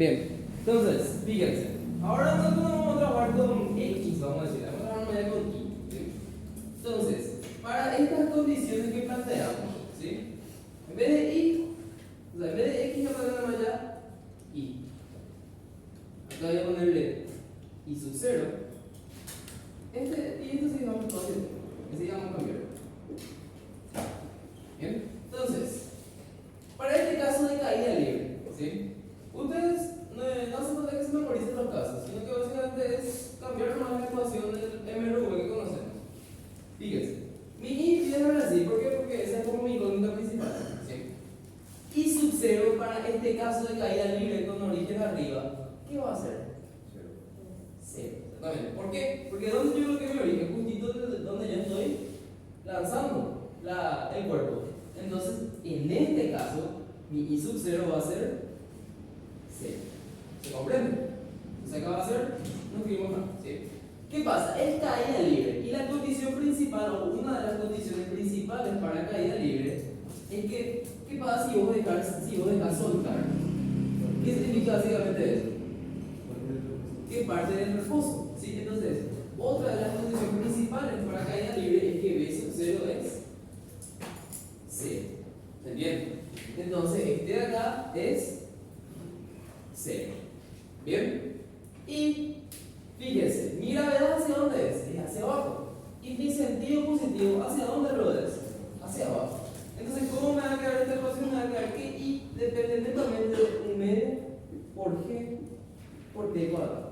Bien, entonces, fíjense. Ahora nosotros vamos a trabajar con X, vamos a decir. Vamos a trabajar ya con Y. ¿Sí? Entonces, para estas condiciones que planteamos, ¿sí? En vez de Y, o sea, en vez de X, vamos a poner ya Y. Acá voy a ponerle Y sub 0. Y esto sí vamos a hacer. Ese vamos a cambiar. Bien, entonces, para este caso de caída libre, ¿sí? Ustedes no hace falta que se memoricen los casos, sino que básicamente es cambiar nomás la ecuación del MRV que conocemos. Fíjense, mi Y viene así, ¿por qué? Porque esa es como mi incógnita principal, ¿sí? Y sub 0 para este caso de caída libre con origen arriba, ¿qué va a hacer? 0. Exactamente. ¿Por qué? Porque ¿dónde yo lo que mi origen? Justito desde donde yo estoy lanzando el cuerpo. Entonces, en este caso, mi I sub 0 va a ser 0. ¿Se comprende? Entonces acá va a ser, no escribimos nada, ¿sí? ¿Qué pasa? Es caída libre. Y la condición principal, o una de las condiciones principales para caída libre, es que, ¿qué pasa si vos dejas soltar? ¿Qué significa básicamente eso? Que parte del reposo, ¿sí? Entonces, otra de las condiciones principales para caída libre es que B sub 0 es 0. ¿Se entiende? Entonces, este de acá es 0. ¿Bien? Y fíjense, mi gravedad hacia dónde es hacia abajo. Y mi sentido positivo, ¿hacia dónde lo es? Hacia abajo. Entonces, ¿cómo me va a quedar esta ecuación? Me va a quedar que I depende netamente de un medio por G por T cuadrado.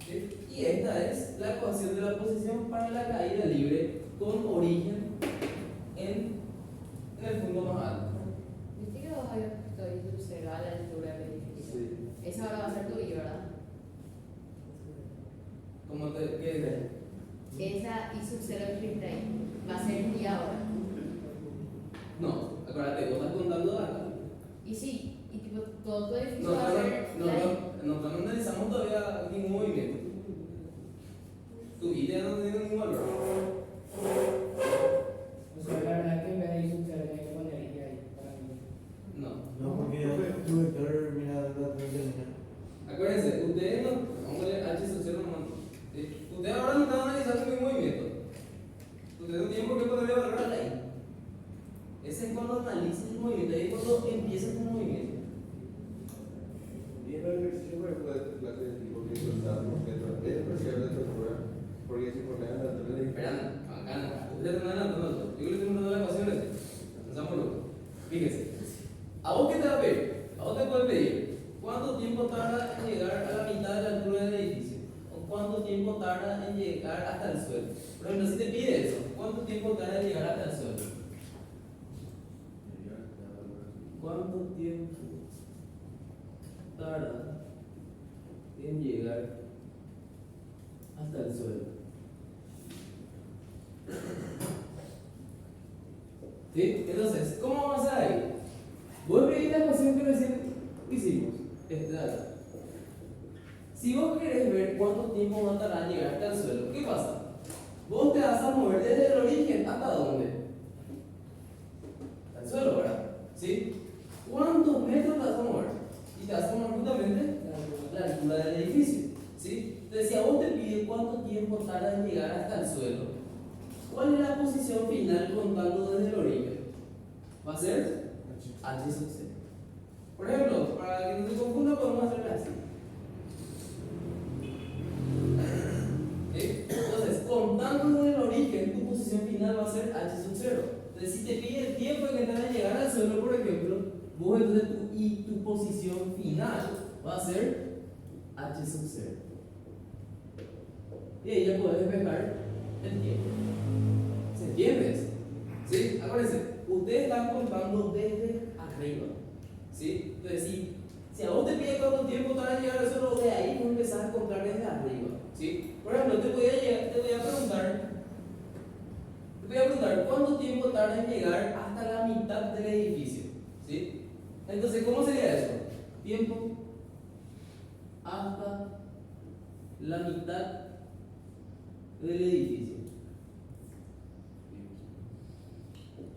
¿Sí? Y esta es la ecuación de la posición para la caída libre con origen en el punto más alto. ¿Viste que vos habías puesto ahí tu cero a la altura del edificio? Sí. Esa ahora va a ser tu I, ¿verdad? ¿Cómo te qué es? Esa I sub 0 que escribiste ahí va a ser I ahora. No, acuérdate, vos estás contando acá. Y sí, y tipo, todo tu edificio No, va a ser la I. no analizamos todavía ningún movimiento. Tu idea no tiene ningún valor. O sea, la verdad que en vez de ir sub 0 hay que poner I ahí para mí. No. No, porque tu vector, mira, la termina. Acuérdense, ustedes no. Vamos a ver H sub 0 nomás. Ustedes ahora no están analizando ningún movimiento. Ustedes no tienen por qué ponerle valor a la I. Ese es cuando analizan el movimiento, ahí es cuando empiezan el movimiento. Y en el ejercicio, por ejemplo, de esta clase de tipo que soltamos, que es apreciable de tortura, porque si ponen la altura de Esperan, acá no. Ustedes están adelantando. Yo le estoy mandando las ecuaciones. Pensámoslo. Fíjense. ¿A vos qué te va a pedir? ¿A vos te puede pedir cuánto tiempo tarda en llegar a la mitad de la altura del edificio? ¿O cuánto tiempo tarda en llegar hasta el suelo? Por ejemplo, si te pide eso, ¿cuánto tiempo tarda en llegar hasta el suelo? ¿Cuánto tiempo tarda en llegar hasta el suelo? ¿Sí? Entonces, ¿cómo vamos a hacer ahí? Vos veis la ecuación que recién hicimos. Si vos querés ver cuánto tiempo va a tardar en llegar hasta el suelo, ¿qué pasa? Vos te vas a mover desde el origen hasta dónde? Hasta el suelo, ¿verdad? ¿Sí? ¿Cuántos metros te vas a mover? Y te vas a mover justamente la altura del edificio. ¿Sí? Entonces, si a vos te pide cuánto tiempo tarda en llegar hasta el suelo, ¿cuál es la posición final contando desde el origen? Va a ser H sub 0. Por ejemplo, para que no se confunda, podemos hacerlo así. ¿Sí? Entonces, contando desde el origen, tu posición final va a ser H sub 0. Entonces, si te pide el tiempo en que tarda en llegar al suelo, por ejemplo, vos entonces tu posición final va a ser H sub 0. Y ahí ya puedes despejar el tiempo. ¿Se entiende eso? ¿Sí? Acuérdense, ustedes están contando desde arriba. ¿Sí? Entonces, si a vos te pide cuánto tiempo tarda en llegar al suelo, de ahí vos empezás a contar desde arriba. ¿Sí? Por ejemplo, te voy a preguntar cuánto tiempo tarda en llegar hasta la mitad del edificio. ¿Sí? Entonces, ¿cómo sería eso? Tiempo hasta la mitad del edificio.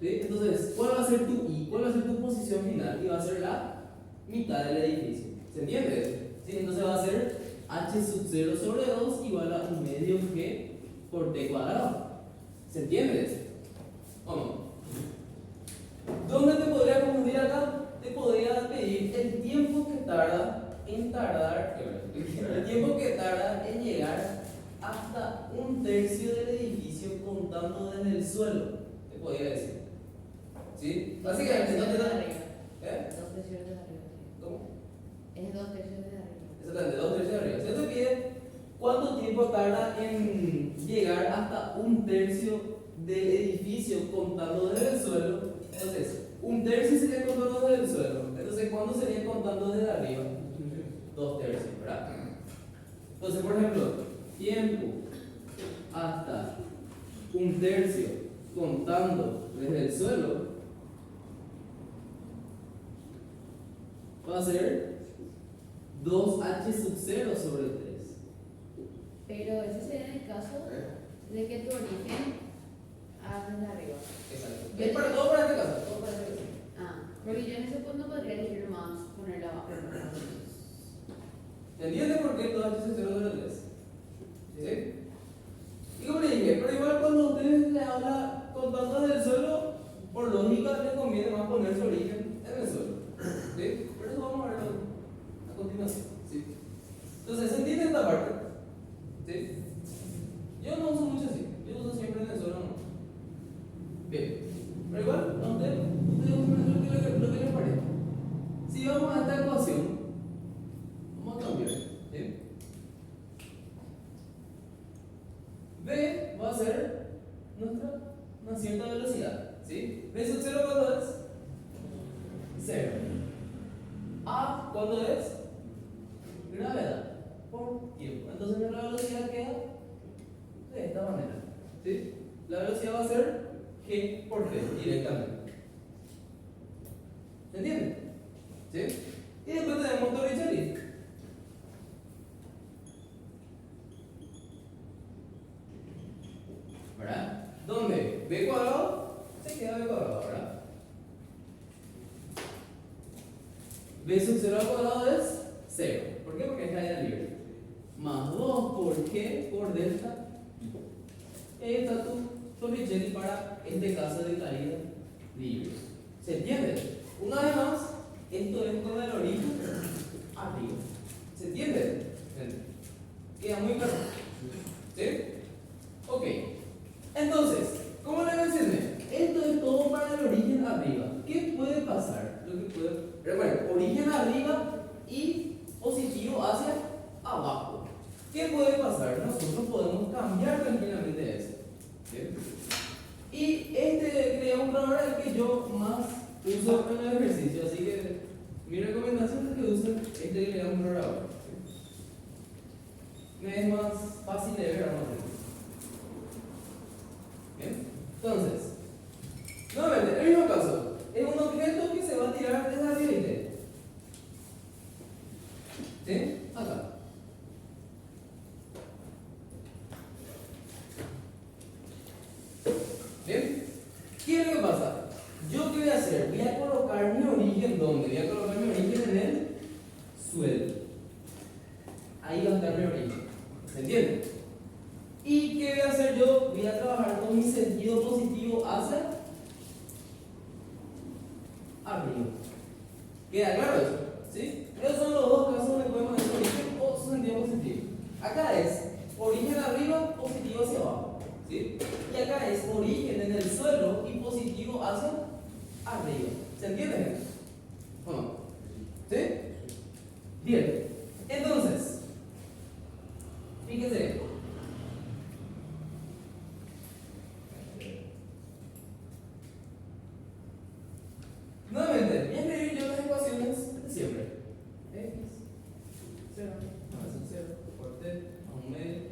¿Sí? Entonces, ¿cuál va a ser tu I? ¿Cuál va a ser tu posición final? Y va a ser la mitad del edificio. ¿Se entiende? ¿Sí? Entonces va a ser h sub 0 sobre 2 igual a 1 medio g por t cuadrado. ¿Se entiende? ¿O no? ¿Dónde te podría confundir acá? Te podría pedir el tiempo que tarda en el tiempo que tarda en llegar hasta 1/3 del edificio contando desde el suelo. Te podría decir. ¿Sí? Básicamente no te da. ¿Eh? 2/3 de arriba. ¿Cómo? Es 2/3 de arriba. Exactamente, 2/3 de arriba. Se te pide cuánto tiempo tarda en llegar hasta 1/3 del edificio contando desde el suelo. Entonces, 1/3 sería contando desde el suelo. Entonces, ¿cuándo sería contando desde arriba? 2/3, ¿verdad? Entonces, por ejemplo, tiempo hasta 1/3 contando desde el suelo va a ser 2h sub 0 sobre 3. Pero ese sería en el caso de que tu origen desde arriba. Exacto. Yo Es para todo para este caso. Todo para este caso. Porque yo en ese punto podría elegir más, ponerla abajo. ¿Entiendes por qué 2h sub 0 sobre 3? ¿Sí? Y como le dije, pero igual cuando ustedes le habla contando desde el suelo, por lógica les conviene más poner su origen en el suelo. ¿Sí? Pero eso vamos a verlo a continuación. ¿Sí? Entonces, ¿se entiende esta parte? ¿Sí? Yo no uso mucho así, yo uso siempre en el suelo no. Bien, pero igual, a ustedes usen lo que les parezca. Si vamos a esta ecuación, vamos a cambiar. ¿Sí? B va a ser una cierta velocidad. ¿Sí? B sub 0 ¿cuánto es? 0. A ¿cuánto es? Gravedad por tiempo. Entonces nuestra velocidad queda de esta manera. ¿Sí? La velocidad va a ser g por t directamente. ¿Se entiende? ¿Sí? Y después tenemos Torricelli. ¿Verdad? ¿Dónde? B cuadrado se queda B cuadrado, ¿verdad? B sub 0 al cuadrado es 0. ¿Por qué? Porque es caída libre. Más 2 por g por delta. Ahí está tu Torricelli para este caso de caída libre. ¿Se entiende? Una vez más, esto es con el origen arriba. ¿Se entiende? Queda muy claro. ¿Sí? Ok. Entonces, ¿cómo le mencioné? Esto es todo para el origen arriba. ¿Qué puede pasar? Recuerden, origen arriba y positivo hacia abajo. ¿Qué puede pasar? Nosotros podemos cambiar tranquilamente eso. ¿Sí? Y este crea un programa que yo más uso en el ejercicio, así que mi recomendación es que usen este que crea un programa. Me es más fácil de ver, vamos a ver. Bien, entonces, nuevamente, el mismo caso, es un objeto que se va a tirar desde arriba y de. ¿Sí? Acá. Bien, ¿qué es lo que pasa? ¿Yo qué voy a hacer? Voy a colocar mi origen ¿dónde? Voy a colocar mi origen en el suelo. Ahí va a estar mi origen. ¿Se entiende? ¿Y qué voy a hacer yo? Voy a trabajar con mi sentido positivo hacia arriba. ¿Queda claro eso? ¿Sí? Esos son los dos casos donde podemos hacer origen o su sentido positivo. Acá es origen arriba, positivo hacia abajo. ¿Sí? Y acá es origen en el suelo y positivo hacia arriba. ¿Se entiende? ¿O no? ¿Sí? Bien. Entonces, fíjense. Nuevamente, voy a escribir yo las ecuaciones de siempre. X, 0, más 0 por t, más un medio,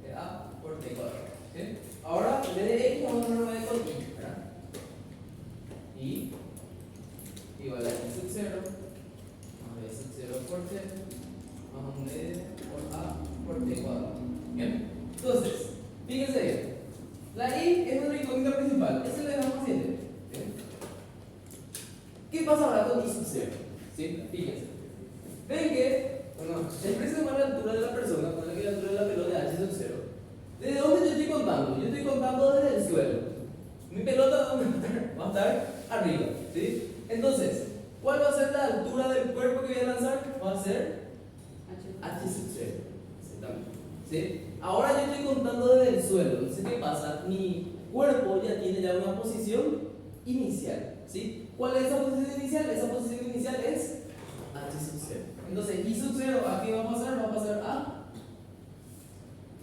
de a por t cuadrado. ¿Sí? Ahora, en vez de x, vamos a poner una de con y, ¿verdad? Y igual a x sub 0, más b sub 0 por t, más un medio por a por t cuadrado. ¿Bien? Entonces, fíjense bien. La y es nuestra incógnita principal. Esa le damos 7. ¿Qué pasa ahora con i sub 0? ¿Sí? Fíjense. Ven que el precio de la altura de la persona, con la altura de la pelota H sub 0. ¿Desde dónde yo estoy contando? Yo estoy contando desde el suelo. Mi pelota ¿dónde va a estar? Arriba, ¿sí? Entonces, ¿cuál va a ser la altura del cuerpo que voy a lanzar? Va a ser H sub 0. Exactamente. ¿Sí? Ahora yo estoy contando desde el suelo. Entonces, ¿qué pasa? Mi cuerpo ya tiene ya una posición inicial. ¿Sí? ¿Cuál es esa posición inicial? Esa posición inicial es H sub 0. Entonces, I sub 0, ¿a qué va a pasar? Va a pasar a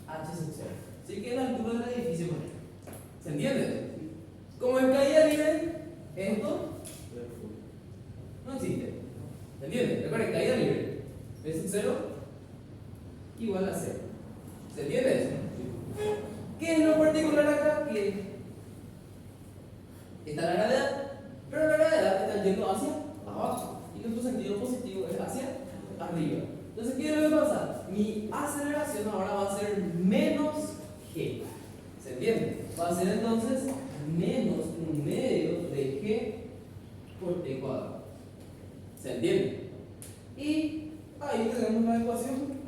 H sub 0. ¿Sí? Que es la altura del edificio. ¿Se entiende? Como es caída libre, esto no existe. ¿Se entiende? Recuerden, caída libre. B sub 0 igual a 0. ¿Se entiende eso? ¿Qué es lo particular acá? Que está la gravedad, pero la gravedad está yendo hacia abajo y nuestro sentido positivo es hacia arriba. Entonces, ¿qué debe pasar? Mi aceleración ahora va a ser menos g. ¿Se entiende? Va a ser entonces menos un medio de g por t cuadrado. ¿Se entiende? Y ahí tenemos la ecuación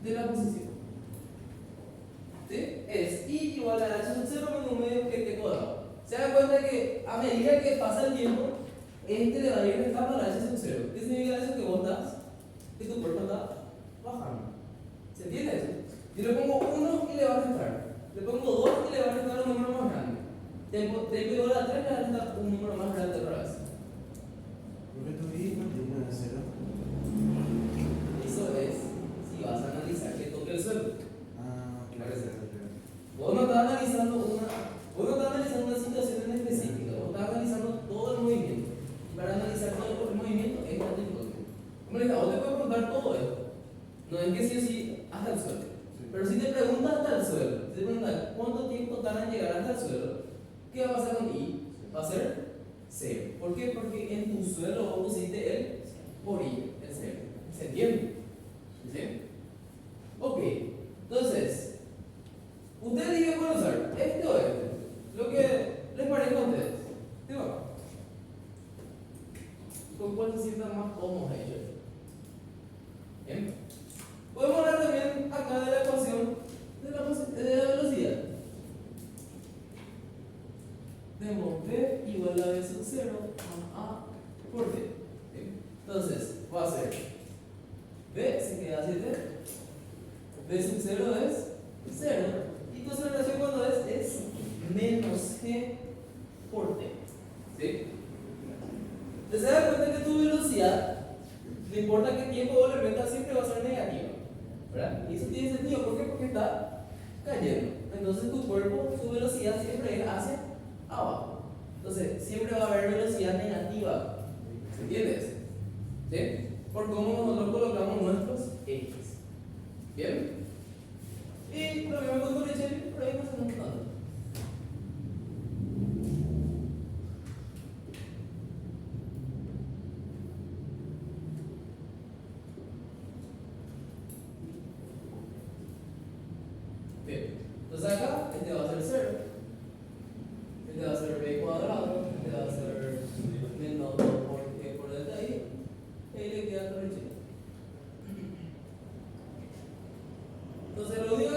de la posición. ¿Sí? Es I igual a h sub 0 menos un medio g t cuadrado. Se dan cuenta que a medida que pasa el tiempo, este le va a ir restando a la h sub 0. ¿Qué significa eso? Que vos estás, que tu cuerpo está bajando. ¿Se entiende eso? Yo le pongo 1 y le va a restar. Le pongo 2 y le va a restar un número más grande. Te igual a 3 le va a restar un número más grande otra vez. ¿Por qué tu I no tiene cero? Eso es si vas a analizar que toque el suelo. Ah, claro. Vos no estás analizando una situación en específica, vos estás analizando todo el movimiento. Para analizar todo el movimiento es bastante importante. Como les digo, vos te puedes preguntar todo esto. No es que sí o sí hasta el suelo. Pero si te preguntas hasta el suelo, si te preguntas cuánto tiempo tarda en llegar hasta el suelo, ¿qué va a pasar con I? Va a ser 0. ¿Por qué? Porque en tu suelo vos pusiste el por I, el 0. ¿Se entiende? ¿Sí? Ok, entonces, ustedes eligen cuál usar, este o este, lo que les parezca a ustedes. ¿Sí va? ¿Con cuál se sientan más cómodos ellos? Bien. Podemos hablar también acá de la ecuación de la velocidad. Tenemos V igual a V sub 0 más A por T. ¿Sí? Entonces, va a ser V se queda así T. V sub 0 es 0. Y tu aceleración cuando es menos G por T. ¿Sí? Te das cuenta que tu velocidad, no importa qué tiempo vos le metas, siempre va a ser negativa. ¿Verdad? Y eso tiene sentido. ¿Por qué? Porque está cayendo. Entonces tu cuerpo, su velocidad siempre es hacia abajo. Entonces siempre va a haber velocidad